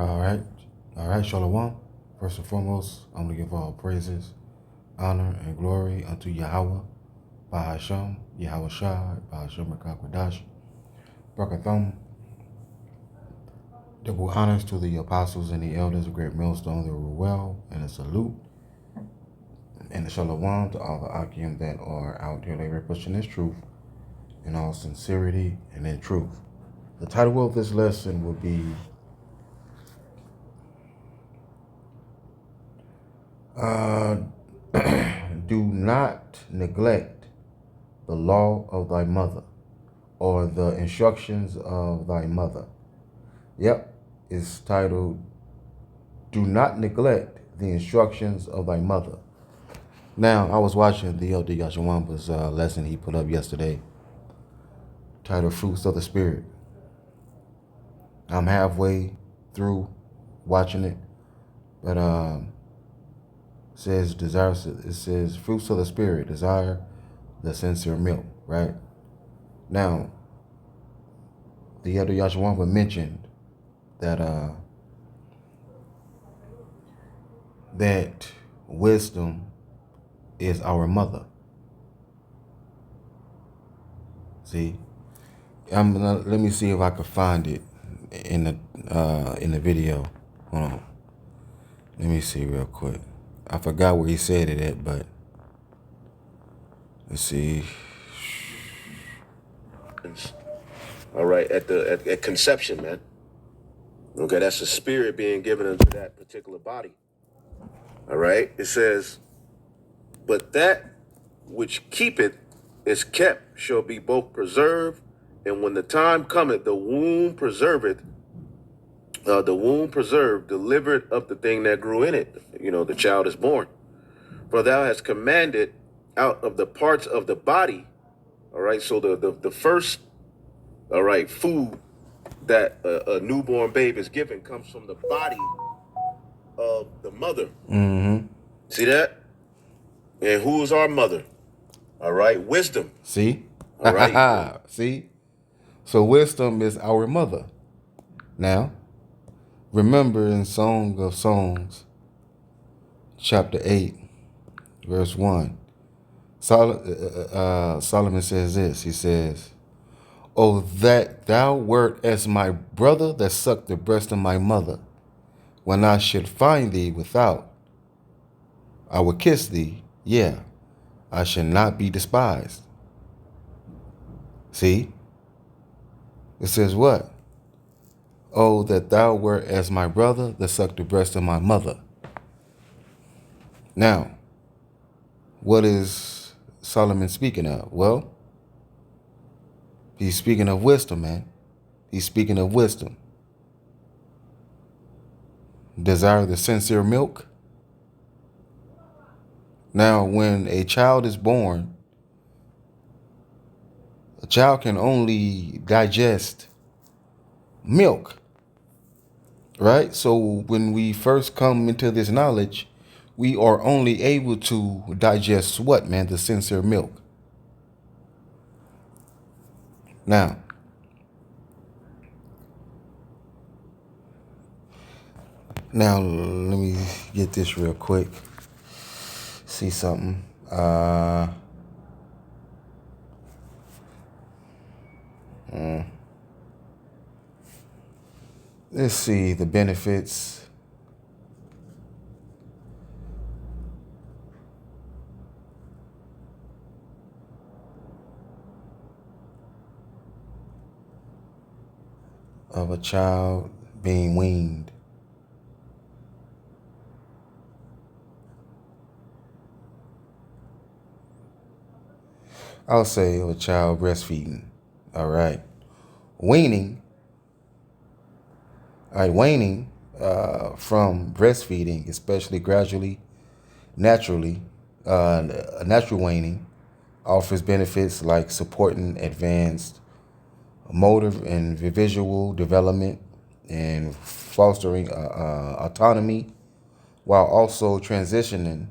All right, Shalom. First and foremost, I'm going to give all praises, honor, and glory unto Yahweh, Bahasham, Yahweh Shai, Bahasham Rakakwadash, Brakathum. Double honors to the apostles and the elders of Great Millstone, the Ruel, and a salute, and a Shalom to all the Akim that are out here labor pushing this truth in all sincerity and in truth. The title of this lesson will be Do not neglect the law of thy mother, or the instructions of thy mother. Yep, it's titled Do Not Neglect the Instructions of Thy Mother. Now, I was watching the Elder Yashawamba's lesson he put up yesterday, titled Fruits of the Spirit. I'm halfway through watching it, but it says fruits of the Spirit, desire the sincere milk, right? Now, the Elder Yashawamba mentioned that that wisdom is our mother. See, let me see if I can find it in the video. Hold on, let me see real quick. I forgot where he said it at, but let's see. All right, at conception, man. Okay, that's the spirit being given into that particular body. All right, it says, but that which keepeth is kept shall be both preserved, and when the time cometh, the womb preserved, delivered up the thing that grew in it. You know, the child is born. For thou hast commanded out of the parts of the body. All right, so the first, all right, food that a newborn babe is given comes from the body of the mother. Mm-hmm. See that? And who is our mother? All right, wisdom. See? All right. See? So wisdom is our mother. Now, remember in Song of Songs, chapter 8, verse 1, Solomon says this. He says, "Oh, that thou wert as my brother that sucked the breast of my mother. When I should find thee without, I would kiss thee. Yeah, I should not be despised." See? It says what? "Oh, that thou wert as my brother that sucked the breast of my mother." Now, what is Solomon speaking of? Well, he's speaking of wisdom, man. He's speaking of wisdom. Desire the sincere milk. Now, when a child is born, a child can only digest milk, right? So when we first come into this knowledge, we are only able to digest what, man? The sincere milk. Now, let me get this real quick. See something. Let's see the benefits. Of a child being weaned. I'll say of a child breastfeeding. All right. Weaning. All right, waning from breastfeeding, especially gradually, naturally, natural waning offers benefits like supporting advanced motor and visual development and fostering autonomy, while also transitioning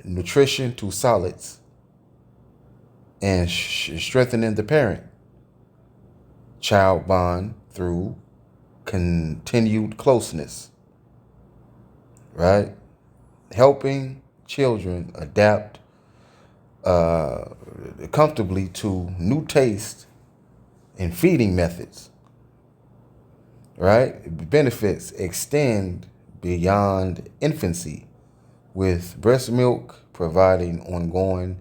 nutrition to solids and strengthening the parent child bond through continued closeness, right? Helping children adapt comfortably to new tastes and feeding methods, right? Benefits extend beyond infancy, with breast milk providing ongoing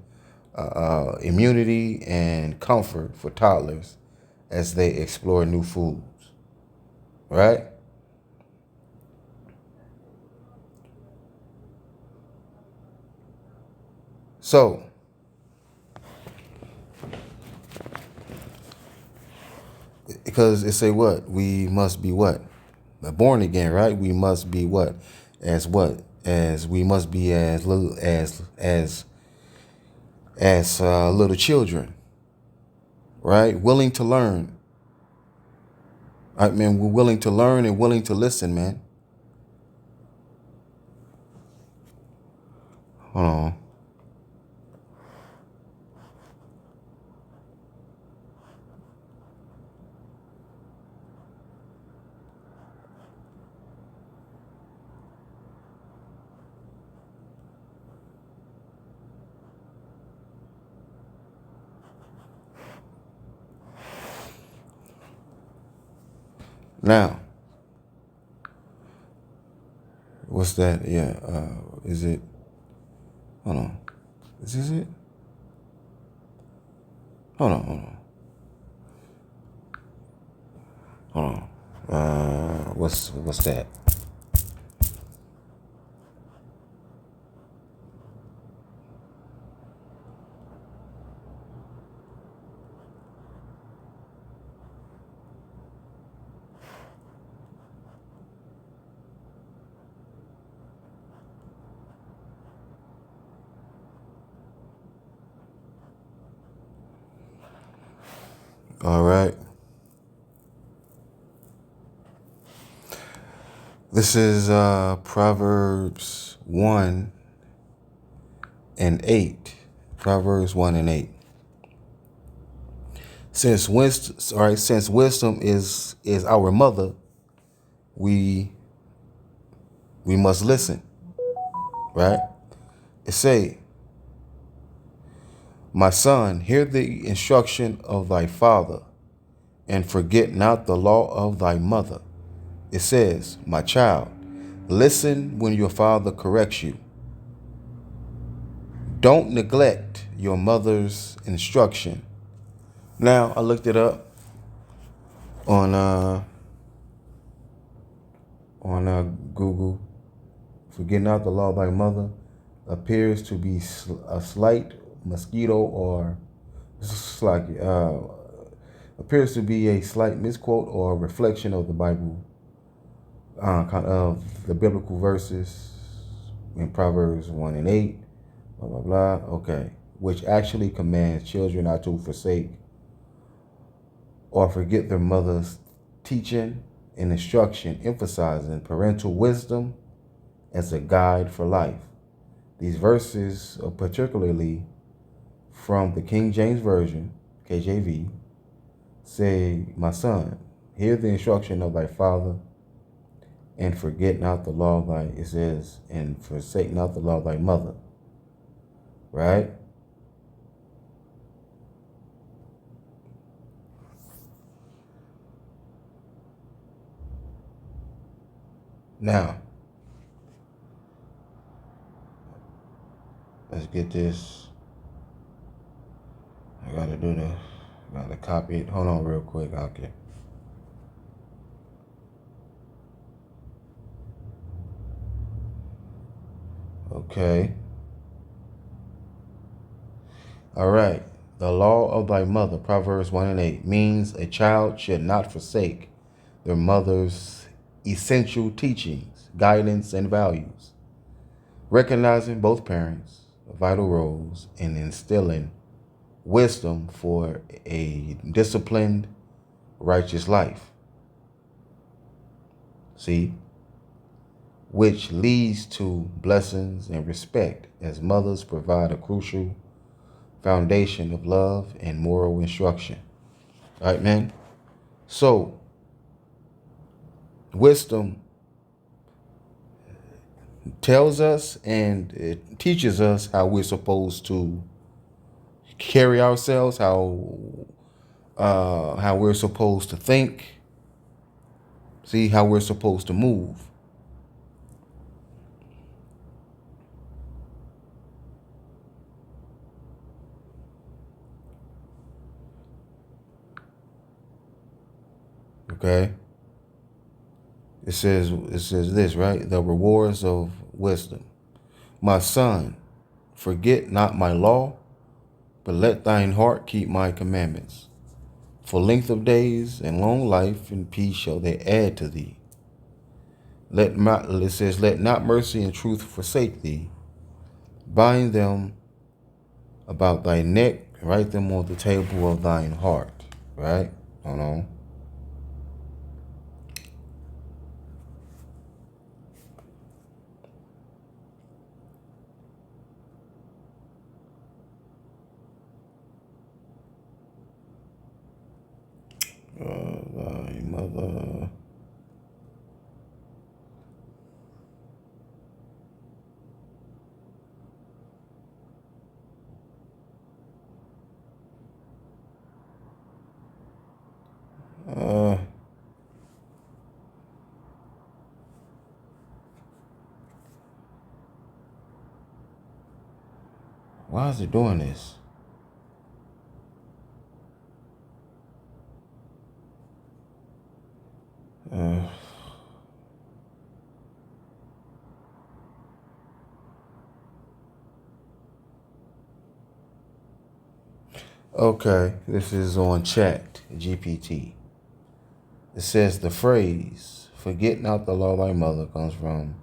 immunity and comfort for toddlers as they explore new foods, right? So, because it say what? We must be what? Born again, right? We must be what? As what? As we must be as little as little children, right? Willing to learn. I mean, we're willing to learn and willing to listen, man. Hold on. Now, what's that? Yeah. Is it? Hold on. Is this it? Hold on. Hold on. Hold on. What's that? All right. This is Proverbs 1:8. Proverbs 1:8. Since wisdom is our mother, we must listen, right? It say, my son, hear the instruction of thy father, and forget not the law of thy mother. It says, my child, listen when your father corrects you. Don't neglect your mother's instruction. Now, I looked it up on Google. Forget not the law of thy mother appears to be a slight mosquito or appears to be a slight misquote or reflection of the Bible, kind of the biblical verses in Proverbs 1:8, blah, blah, blah. Okay. Which actually commands children not to forsake or forget their mother's teaching and instruction, emphasizing parental wisdom as a guide for life. These verses are particularly from the King James Version, KJV, say, my son, hear the instruction of thy father, and forget not the law of thy, it says, and forsake not the law of thy mother. Right? Now, let's get this. I gotta copy it. Hold on real quick. Okay. Okay. All right. The law of thy mother, Proverbs 1:8, means a child should not forsake their mother's essential teachings, guidance, and values, recognizing both parents' vital roles in instilling wisdom for a disciplined, righteous life. See? Which leads to blessings and respect, as mothers provide a crucial foundation of love and moral instruction. All right, man? So, Wisdom tells us and it teaches us how we're supposed to carry ourselves, how we're supposed to think, see how we're supposed to move. Okay. It says this, right? The rewards of wisdom. My son, forget not my law, but let thine heart keep my commandments. For length of days and long life and peace shall they add to thee. It says, let not mercy and truth forsake thee. Bind them about thy neck, write them on the table of thine heart. Right? Hold on. Thy mother. Why is it doing this? Okay, this is on Chat GPT. It says the phrase, forget not the law of thy mother, comes from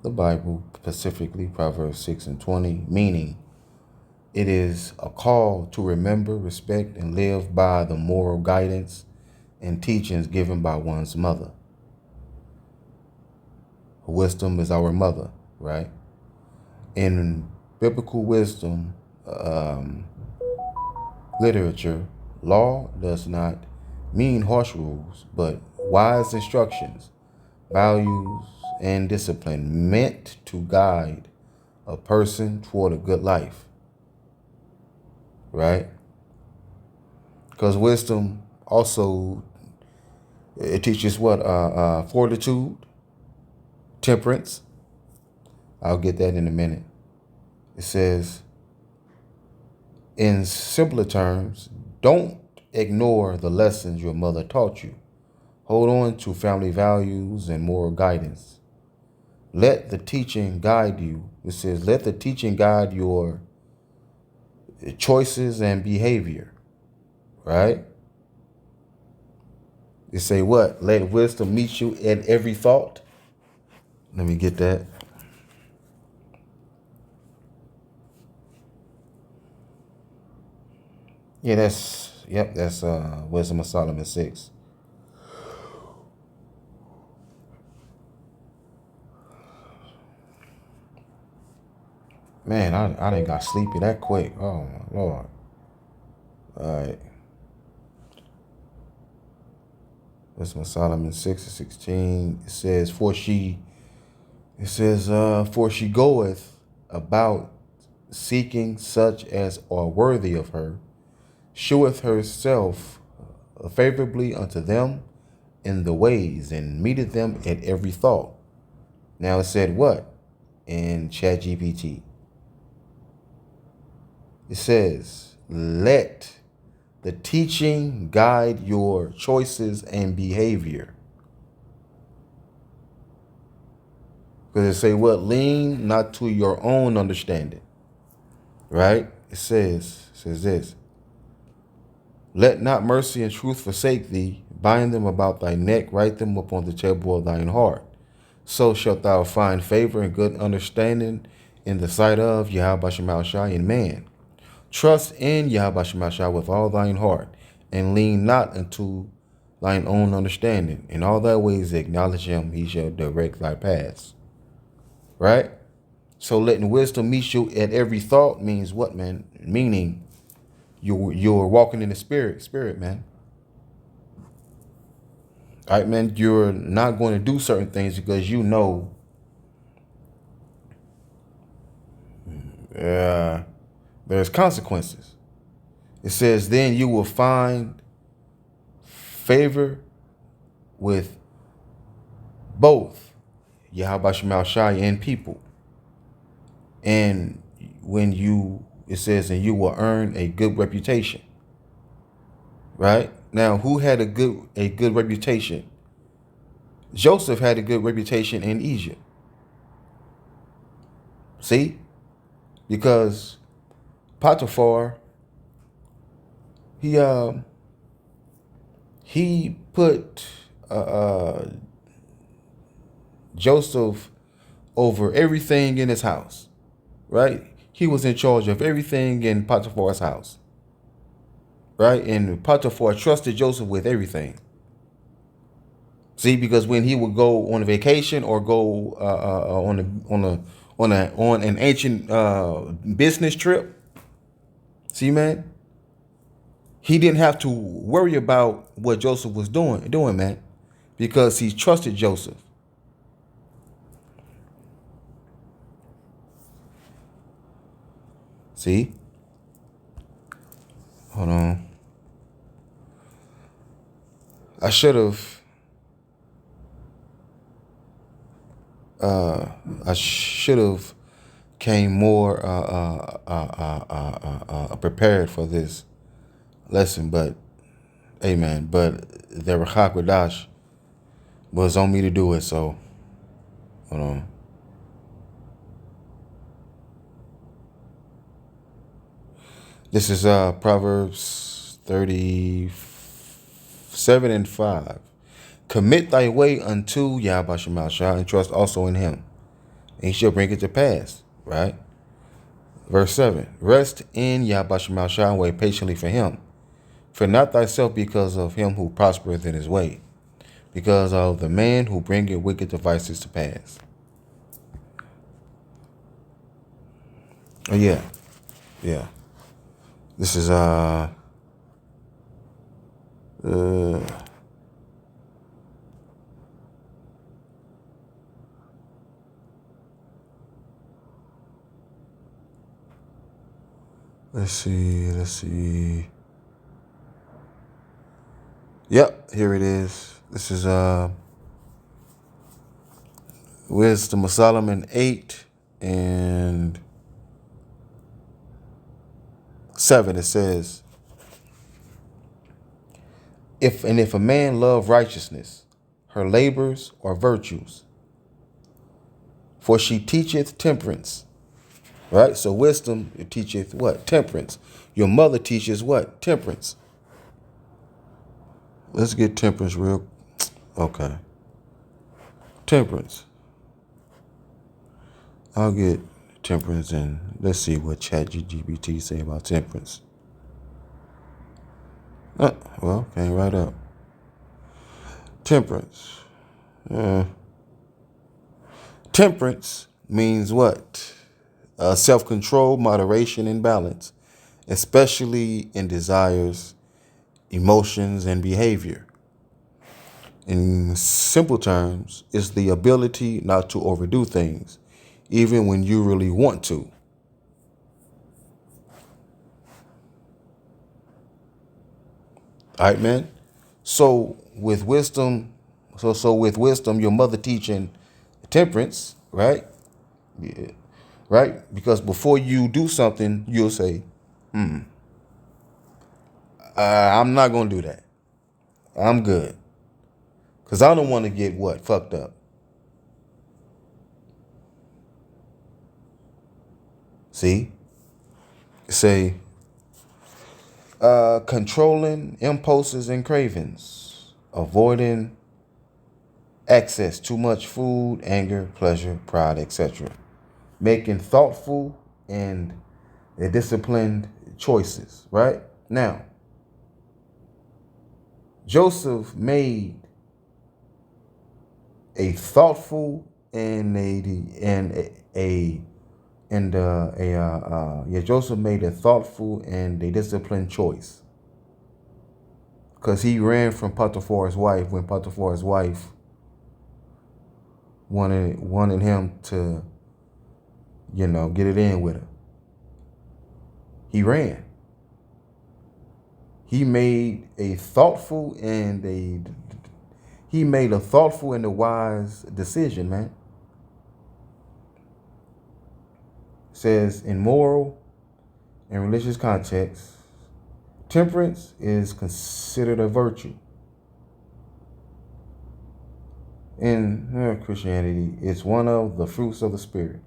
the Bible, specifically Proverbs 6:20, meaning it is a call to remember, respect, and live by the moral guidance and teachings given by one's mother. Wisdom is our mother, right? In biblical wisdom literature, law does not mean harsh rules, but wise instructions, values, and discipline meant to guide a person toward a good life, right? Because wisdom also, it teaches what? Fortitude, temperance. I'll get that in a minute. It says, in simpler terms, don't ignore the lessons your mother taught you. Hold on to family values and moral guidance. Let the teaching guide you. It says, let the teaching guide your choices and behavior, right? It say what? Let wisdom meet you in every thought. Let me get that. Yeah, that's Wisdom of Solomon 6. Man, I didn't got sleepy that quick. Oh my Lord. All right. Wisdom of Solomon 6:16. It says, for she goeth about seeking such as are worthy of her, sheweth herself favorably unto them in the ways, and meeteth them at every thought. Now it said what? In ChatGPT. It says, let the teaching guide your choices and behavior. Because it say what? Lean not to your own understanding. Right? It says this. Let not mercy and truth forsake thee. Bind them about thy neck. Write them upon the table of thine heart. So shalt thou find favor and good understanding in the sight of Yahweh Shema Shai and man. Trust in Yahweh Shema Shai with all thine heart, and lean not unto thine own understanding. In all thy ways acknowledge him, he shall direct thy paths. Right? So letting wisdom meet you at every thought means what, man? Meaning you're walking in the spirit, man. All right, man, you're not going to do certain things because you know there's consequences. It says, then you will find favor with both Yahweh Shema Shai and people. And it says, and you will earn a good reputation. Right? Now, who had a good reputation? Joseph had a good reputation in Egypt. See? Because Potiphar, he put Joseph over everything in his house, right? He was in charge of everything in Potiphar's house, right? And Potiphar trusted Joseph with everything. See, because when he would go on a vacation or go on an ancient business trip, see, man, he didn't have to worry about what Joseph was doing, man, because he trusted Joseph. See? Hold on. I should have came more prepared for this lesson, but amen. But the Ruach HaKodesh was on me to do it, so hold on. This is Proverbs 37:5. Commit thy way unto Yahweh Shema Shai, and trust also in him, and he shall bring it to pass. Right? Verse 7. Rest in Yahweh Shema Shai and wait patiently for him. Fear not thyself because of him who prospereth in his way, because of the man who bringeth wicked devices to pass. Oh yeah. Yeah. This is let's see. Yep, here it is. This is Wisdom of Solomon 8:7. It says, if a man love righteousness, her labors are virtues, for she teacheth temperance. Right? So wisdom, it teacheth what? Temperance. Your mother teaches what? Temperance. Let's get temperance real. Okay. Temperance. I'll get temperance and let's see what ChatGPT say about temperance. Well, came right up. Temperance. Temperance means what? Self-control, moderation, and balance, especially in desires, emotions, and behavior. In simple terms, it's the ability not to overdo things, even when you really want to. All right, man. So with wisdom, your mother teaching temperance, right? Yeah. Right? Because before you do something, you'll say, I'm not gonna do that. I'm good. Because I don't want to get what? Fucked up. See? Say, controlling impulses and cravings, avoiding excess, too much food, anger, pleasure, pride, etc. Making thoughtful and disciplined choices, right? Now, Joseph made a thoughtful and Joseph made a thoughtful and a disciplined choice. because he ran from Potiphar's wife when Potiphar's wife wanted him to, get it in with her. He ran. He made a thoughtful and a wise decision, man. It says in moral and religious context, temperance is considered a virtue. In Christianity, it's one of the fruits of the Spirit,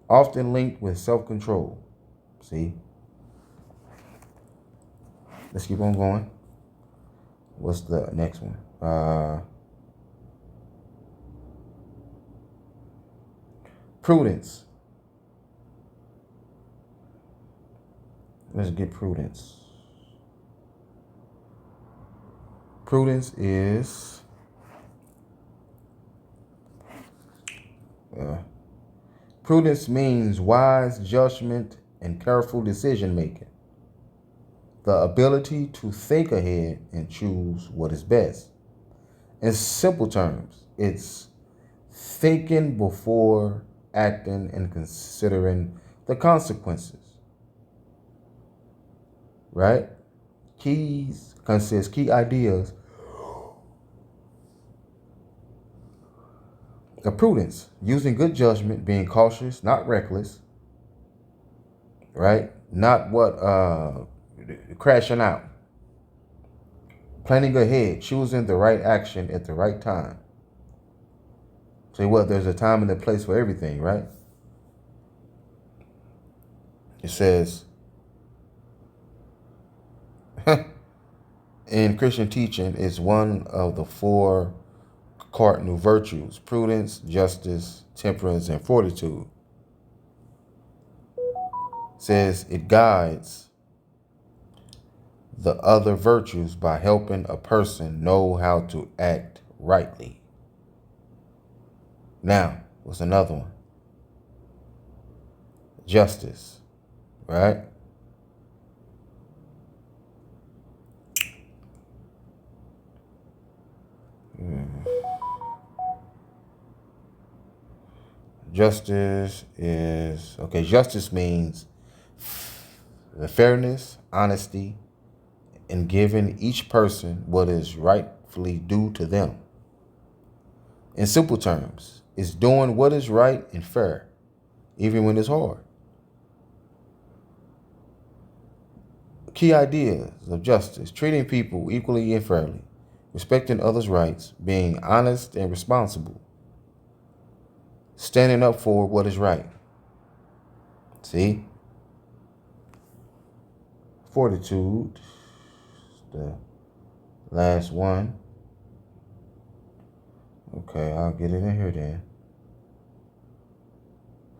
often linked with self-control. See? Let's keep on going. What's the next one? Prudence. Let's get prudence. Prudence is prudence means wise judgment and careful decision making. The ability to think ahead and choose what is best. In simple terms, it's thinking before acting and considering the consequences. Right? Key ideas of prudence: using good judgment, being cautious, not reckless. Right? Not crashing out. Planning ahead, choosing the right action at the right time. Say what? There's a time and a place for everything, right? It says, in Christian teaching, is one of the 4 cardinal virtues: prudence, justice, temperance, and fortitude. It says it guides the other virtues by helping a person know how to act rightly. Now, what's another one? Justice, right? Justice means the fairness, honesty, and giving each person what is rightfully due to them. In simple terms, it's doing what is right and fair, even when it's hard. Key ideas of justice: treating people equally and fairly, respecting others' rights, being honest and responsible, standing up for what is right. See? Fortitude, the last one. Okay, I'll get it in here then.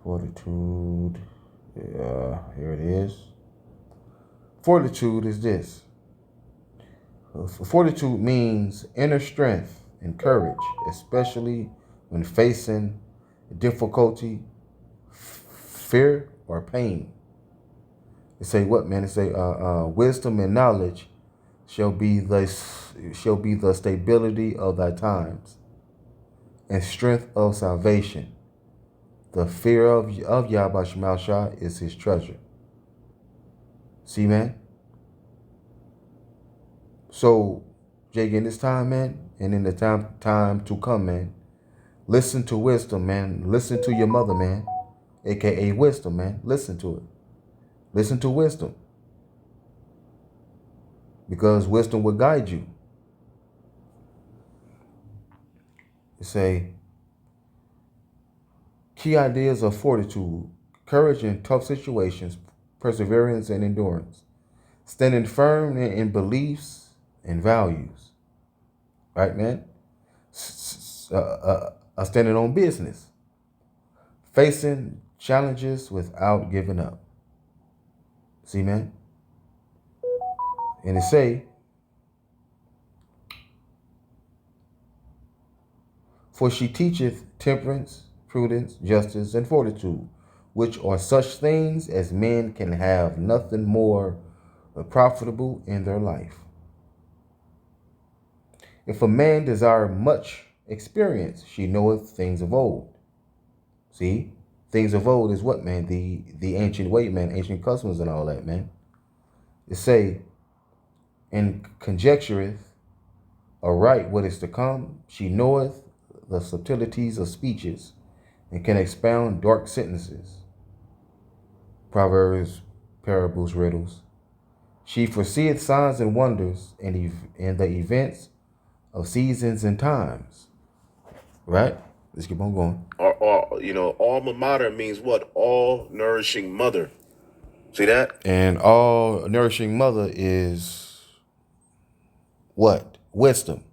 Fortitude, here it is. Fortitude is this. Fortitude means inner strength and courage, especially when facing difficulty, fear, or pain. It say what, man? It say wisdom and knowledge shall be the stability of thy times, and strength of salvation. The fear of Yahweh Shema Shah is his treasure. See, man? So, Jake, in this time, man, and in the time to come, man, listen to wisdom, man. Listen to your mother, man, a.k.a. wisdom, man. Listen to it. Listen to wisdom. Because wisdom will guide you. You say, key ideas of fortitude: courage in tough situations, perseverance and endurance, standing firm in beliefs and values. Right, man? Standing on business, facing challenges without giving up. See, man? And it say, for she teacheth temperance, prudence, justice, and fortitude, which are such things as men can have nothing more profitable in their life. If a man desire much experience, she knoweth things of old. See, things of old is what, man? The ancient way, man, ancient customs and all that, man. It say, and conjectureth aright what is to come. She knoweth the subtleties of speeches, and can expound dark sentences. Proverbs, parables, riddles. She foreseeth signs and wonders, and the events of seasons and times. Right? Let's keep on going. Alma mater means what? All nourishing mother. See that? And all nourishing mother is what? Wisdom.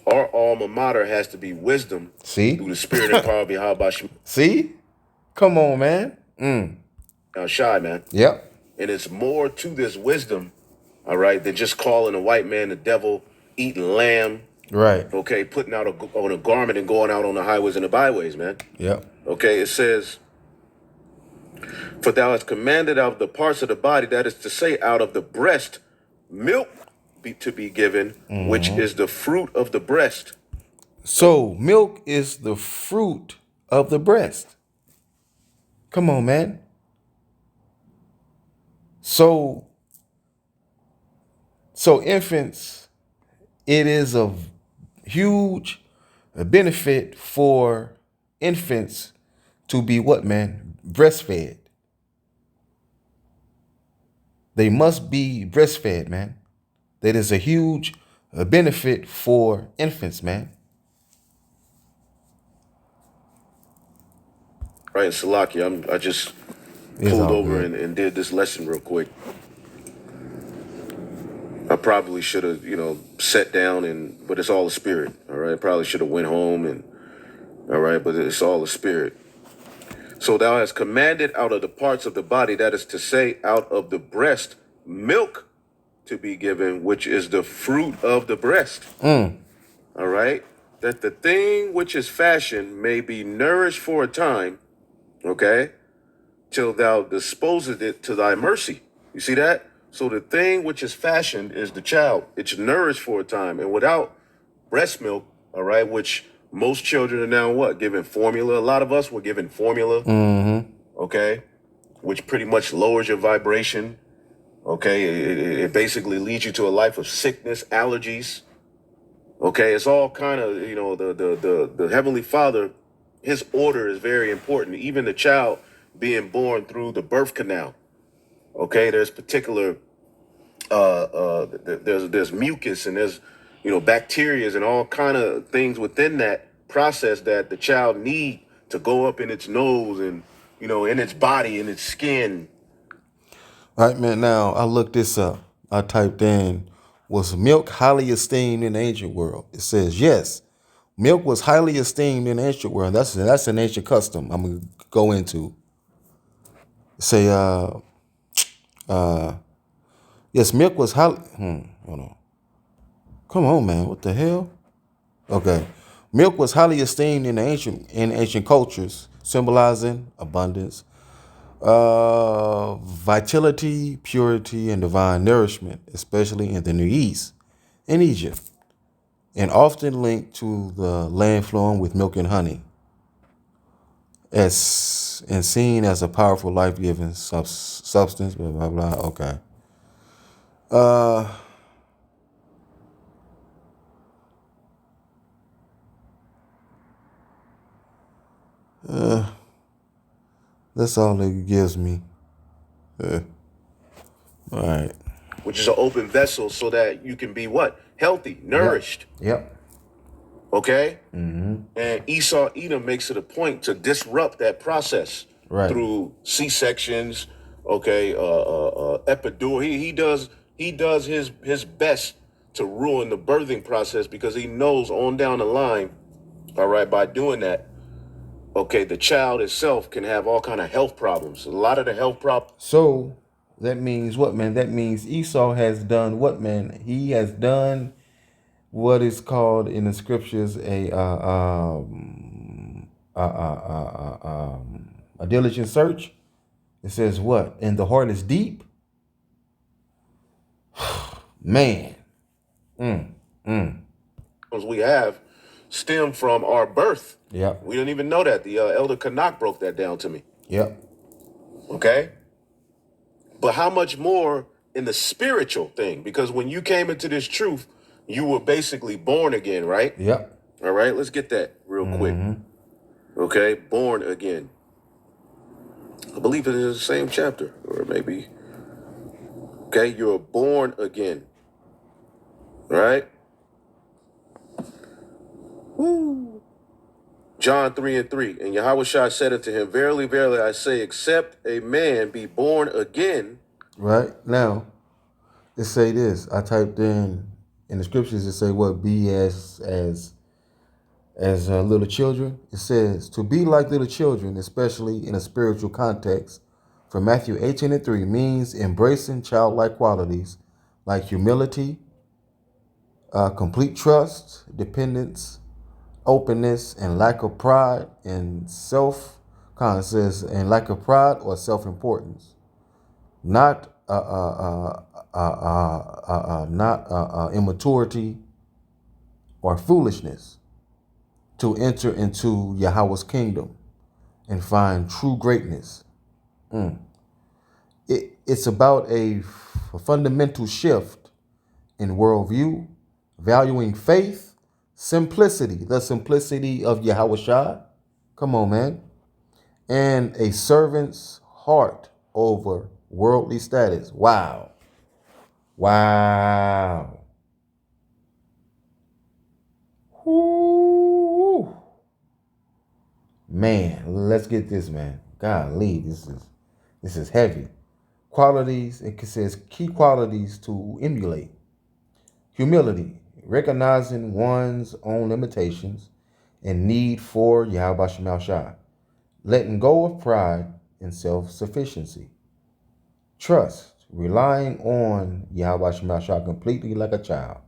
Our alma mater has to be wisdom. See? Through the spirit and power of Yahweh Shema. See? Come on, man. Shy, man. Yep. And it's more to this wisdom, all right, than just calling a white man the devil, eating lamb. Right. Okay, putting out on a garment and going out on the highways and the byways, man. Yep. Okay, it says, for thou hast commanded out of the parts of the body, that is to say, out of the breast, milk to be given, which is the fruit of the breast. So milk is the fruit of the breast. Come on, man. So infants, it is of huge benefit for infants to be what, man? Breastfed. They must be breastfed, man. That is a huge benefit for infants, man. Right, Salaki, I just pulled over and did this lesson real quick. I probably should have, sat down but it's all a spirit, all right? Probably should have went home all right, but it's all a spirit. So thou hast commanded out of the parts of the body, that is to say, out of the breast, milk to be given, which is the fruit of the breast. All right? That the thing which is fashioned may be nourished for a time, okay, till thou disposest it to thy mercy. You see that? So the thing which is fashioned is the child. It's nourished for a time. And without breast milk, all right, which most children are now what? Given formula. A lot of us were given formula, okay, which pretty much lowers your vibration, okay? It basically leads you to a life of sickness, allergies, okay? It's all kind of, the Heavenly Father, his order is very important. Even the child being born through the birth canal, okay? There's particular, there's mucus and there's, bacteria and all kind of things within that process that the child need to go up in its nose and, in its body, in its skin. All right, man. Now I looked this up. I typed in, was milk highly esteemed in the ancient world? It says yes. Milk was highly esteemed in the ancient world. That's an ancient custom I'm gonna go into. Say yes, milk was highly hold on. Come on, man. What the hell? Okay. Milk was highly esteemed in ancient cultures, symbolizing abundance, vitality, purity, and divine nourishment, especially in the Near East, in Egypt, and often linked to the land flowing with milk and honey, and seen as a powerful life-giving substance. Blah blah blah. Okay. That's all it gives me. All right. Which is an open vessel so that you can be what? Healthy, nourished. Yep. Okay? And Esau Edom makes it a point to disrupt that process through C-sections, okay, epidural. He does his best to ruin the birthing process because he knows on down the line, all right, by doing that, okay, the child itself can have all kind of health problems. A lot of the health problems. So that means what, man? That means Esau has done what, man? He has done what is called in the scriptures a diligent search. It says what? And the heart is deep. Man, We have stem from our birth. Yep. We didn't even know that. The Elder Canuck broke that down to me. Yep. Okay? But how much more in the spiritual thing? Because when you came into this truth, you were basically born again, right? Yep. All right, let's get that real quick. Okay, born again. I believe it is the same chapter, or maybe. Okay, you're born again. All right? Woo. John 3:3. And Yahushua said unto him, Verily, verily, I say, except a man be born again. Right now, it say this. I typed in the scriptures. It say what? Be as little children. It says to be like little children, especially in a spiritual context. From Matthew 18:3 means embracing childlike qualities like humility, complete trust, dependence, openness, and lack of pride and self-conscious and lack of pride or self-importance, not immaturity or foolishness, to enter into Yahweh's kingdom and find true greatness. It's about a fundamental shift in worldview, valuing faith, simplicity, the simplicity of Yahushua. Come on, man. And a servant's heart over worldly status. Wow. Wow. Woo. Man, let's get this, man. Golly, this is heavy. Qualities, it says key qualities to emulate. Humility, recognizing one's own limitations and need for Yahweh Shemal Shah. Letting go of pride and self-sufficiency. Trust, relying on Yahweh Shemal Shah completely like a child.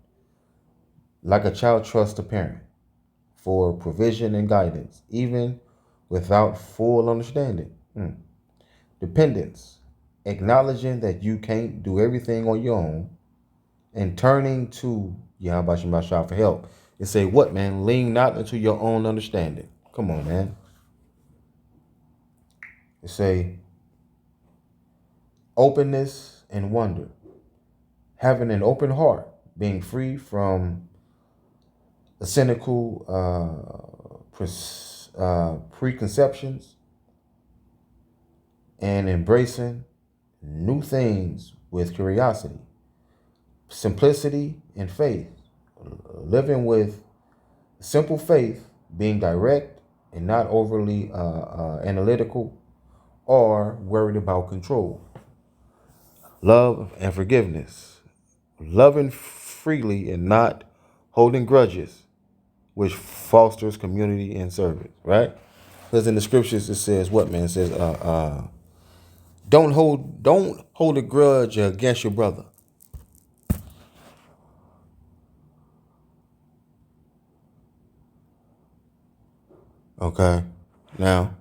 Like a child trusts a parent for provision and guidance, even without full understanding. Dependence, acknowledging that you can't do everything on your own and turning to Yahweh Shemal Shah for help. It say what, man? Lean not into your own understanding. Come on, man. It say openness and wonder. Having an open heart, being free from the cynical preconceptions and embracing new things with curiosity. Simplicity and faith. Living with simple faith, being direct and not overly analytical or worried about control. Love and forgiveness. Loving freely and not holding grudges, which fosters community and service, right? Because in the scriptures it says what, man? It says don't hold a grudge against your brother. Okay. Now,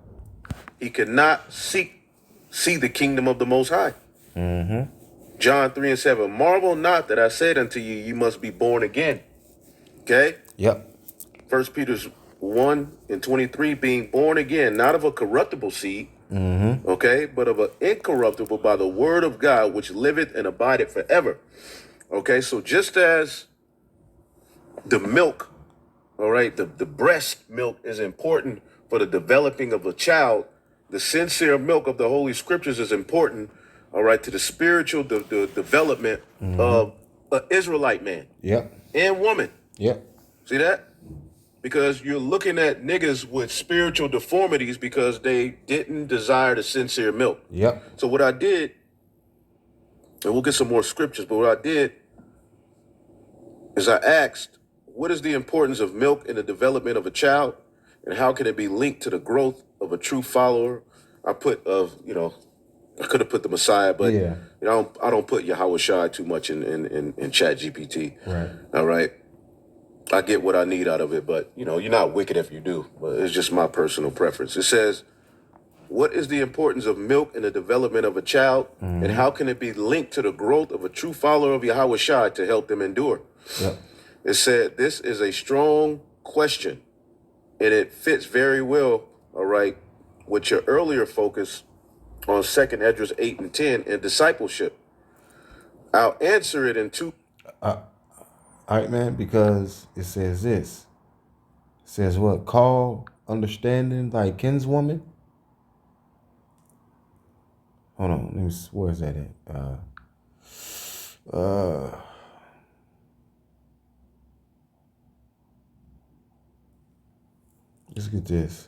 He could not see the kingdom of the Most High. John 3:7. Marvel not that I said unto you, you must be born again. Okay? yep. 1 Peter 1:23, being born again, not of a corruptible seed, okay, but of an incorruptible by the word of God, which liveth and abideth forever. Okay, so just as the milk, all right, the breast milk is important for the developing of a child, the sincere milk of the Holy Scriptures is important, all right, to the spiritual the development of an Israelite man Yep. and woman. Yep. See that? Because you're looking at niggas with spiritual deformities because they didn't desire the sincere milk. Yep. So what I did, and we'll get some more scriptures, but what I did is I asked, what is the importance of milk in the development of a child? And how can it be linked to the growth of a true follower? I put I could have put the Messiah, but Yeah. I don't put Yahweh Shai too much in Chat GPT. Right. All right. I get what I need out of it, but you're not wicked if you do. But it's just my personal preference. It says, What is the importance of milk in the development of a child, and how can it be linked to the growth of a true follower of Yahweh Shai to help them endure? Yep. It said this is a strong question, and it fits very well, all right, with your earlier focus on 2nd Esdras 8 and 10 and discipleship. I'll answer it in two. All right, man, because it says this. It says what? Call understanding thy kinswoman. Hold on, let me see, where is that at? Let's get this.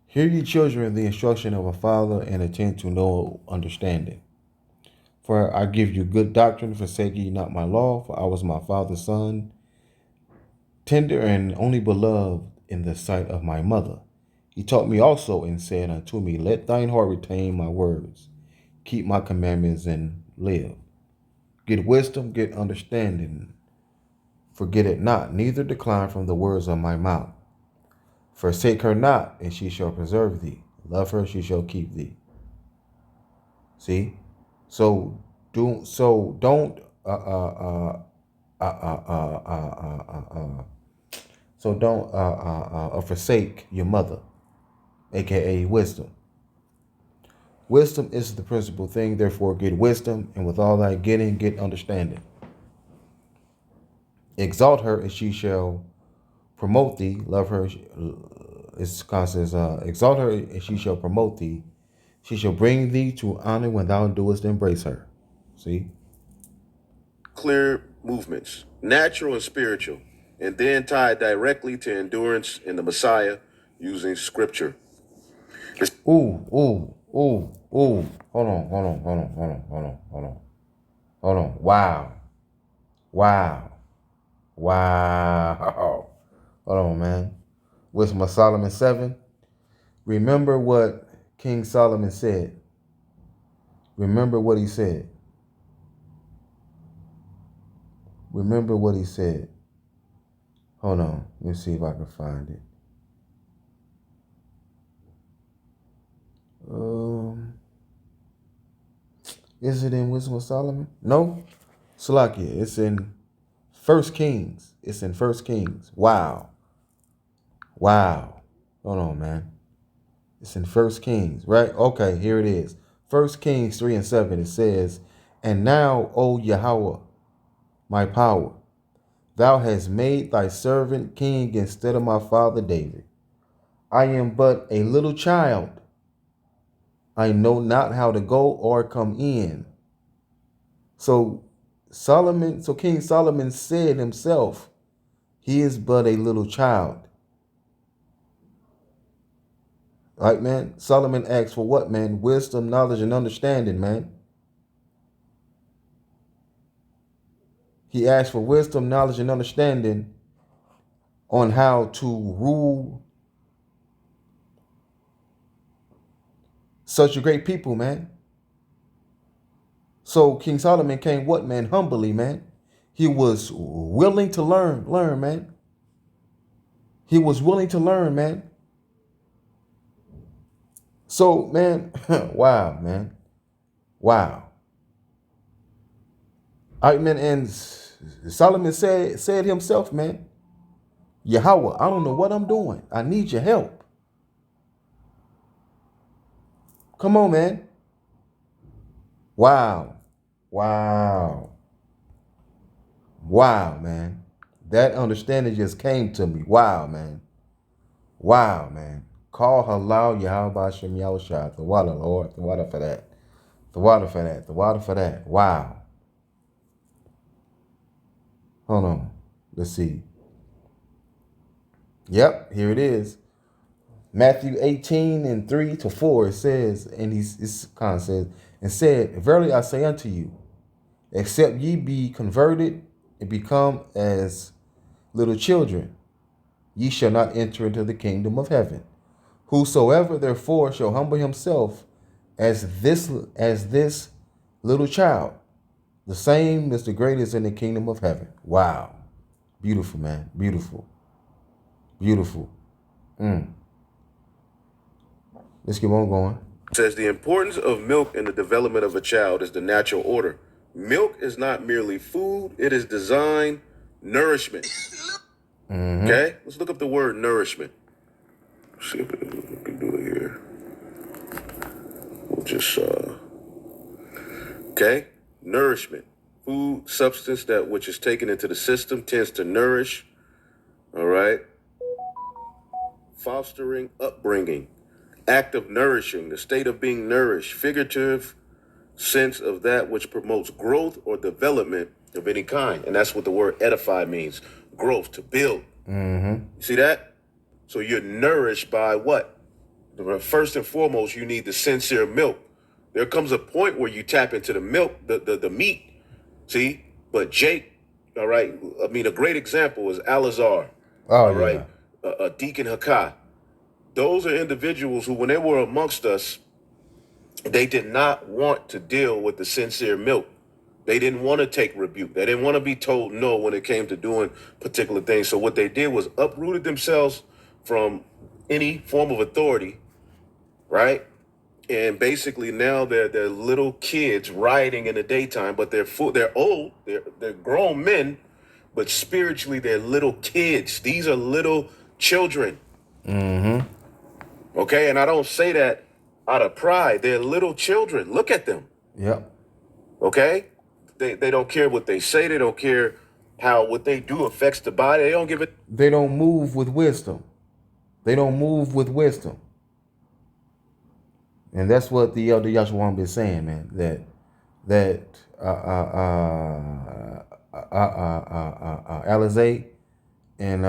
Hear ye children the instruction of a father, and attend to no understanding. For I give you good doctrine, forsake ye not my law, for I was my father's son, tender and only beloved in the sight of my mother. He taught me also and said unto me, let thine heart retain my words, keep my commandments and live. Get wisdom, get understanding, forget it not, neither decline from the words of my mouth. Forsake her not, and she shall preserve thee. Love her, she shall keep thee. See? So don't forsake your mother, aka wisdom. Wisdom is the principal thing, therefore get wisdom, and with all thy getting, get understanding. Exalt her, and she shall promote thee. Love her, it's constant. Exalt her, and she shall promote thee. She shall bring thee to honor when thou doest embrace her. See? Clear movements, natural and spiritual, and then tied directly to endurance in the Messiah using scripture. Ooh. Hold on. Wow. Hold on, man. Wisdom of Solomon 7. Remember what King Solomon said. Remember what he said. Remember what he said. Hold on. Let me see if I can find it. Is it in Wisdom of Solomon? No. Salakia. It's in 1 Kings. It's in 1 Kings. Wow. Hold on, man. It's in 1 Kings, right? Okay, here it is. 1 Kings 3 and 7. It says, and now, O Yahweh, my power, thou hast made thy servant king instead of my father David. I am but a little child. I know not how to go or come in. So King Solomon said himself, he is but a little child. Right, man? Solomon asked for what, man? Wisdom, knowledge, and understanding, man. He asked for wisdom, knowledge, and understanding on how to rule such a great people, man. So King Solomon came what, man? Humbly, man. He was willing to learn, man. He was willing to learn, man. So, man, wow, man. Wow. All right, man, and Solomon said himself, man, Yahweh, I don't know what I'm doing. I need your help. Come on, man. Wow, man. That understanding just came to me. Wow, man. Call halal Yahweh Hashem Yahushua. The water, Lord. The water for that. The water for that. Wow. Hold on. Let's see. Yep, here it is. Matthew 18 and 3 to 4, it says, and it's kind of says, and said, verily I say unto you, except ye be converted and become as little children, ye shall not enter into the kingdom of heaven. Whosoever therefore shall humble himself as this little child, the same is the greatest in the kingdom of heaven. Wow. Beautiful, man. Beautiful. Let's keep on going. It says the importance of milk in the development of a child is the natural order. Milk is not merely food, it is designed nourishment. Okay? Let's look up the word nourishment. See if we can do it here. We'll just, okay? Nourishment. Food, substance that which is taken into the system tends to nourish. All right? Fostering, upbringing. Act of nourishing, the state of being nourished. Figurative sense of that which promotes growth or development of any kind. And that's what the word edify means. Growth, to build. You see that? So you're nourished by what? First and foremost, you need the sincere milk. There comes a point where you tap into the milk, the meat. See? But Jake, all right, I mean, a great example is Alazar. Oh, All yeah. right. Deacon Hakai. Those are individuals who, when they were amongst us, they did not want to deal with the sincere milk. They didn't want to take rebuke. They didn't want to be told no when it came to doing particular things. So what they did was uprooted themselves from any form of authority, right? And basically now they're little kids rioting in the daytime, but they're old, they're grown men, but spiritually they're little kids. These are little children. Okay, and I don't say that out of pride. They're little children. Look at them. Yep. Okay? They don't care what they say. They don't care how what they do affects the body. They don't give it. They don't move with wisdom. They don't move with wisdom. And that's what the elder Yahshua been saying, man. That Alizé and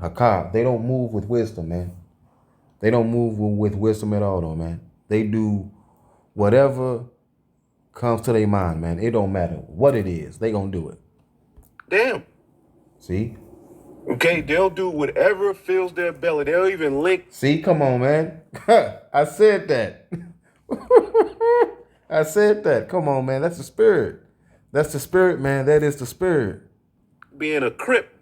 Hakab, they don't move with wisdom, man. They don't move with wisdom at all, though, man. They do whatever comes to their mind, man. It don't matter what it is. They gonna do it. Damn. See? Okay, they'll do whatever fills their belly. They'll even link. See? Come on, man. I said that. I said that. Come on, man. That's the spirit. That's the spirit, man. That is the spirit. Being a crip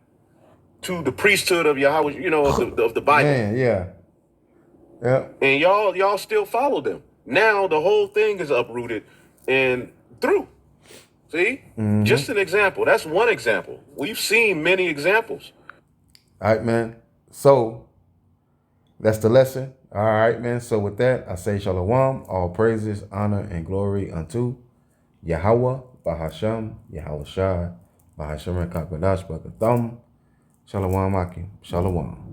to the priesthood of Yahweh, of the Bible. Man, yeah. Yeah. And y'all still follow them. Now the whole thing is uprooted and through. See? Just an example. That's one example. We've seen many examples. All right, man. So that's the lesson. All right, man. So with that, I say shalom. All praises, honor, and glory unto Yahweh, Bahasham, Yahweh Shai, Bahasham Kakadash, Bakatham. Shalom, Akim. Shalom.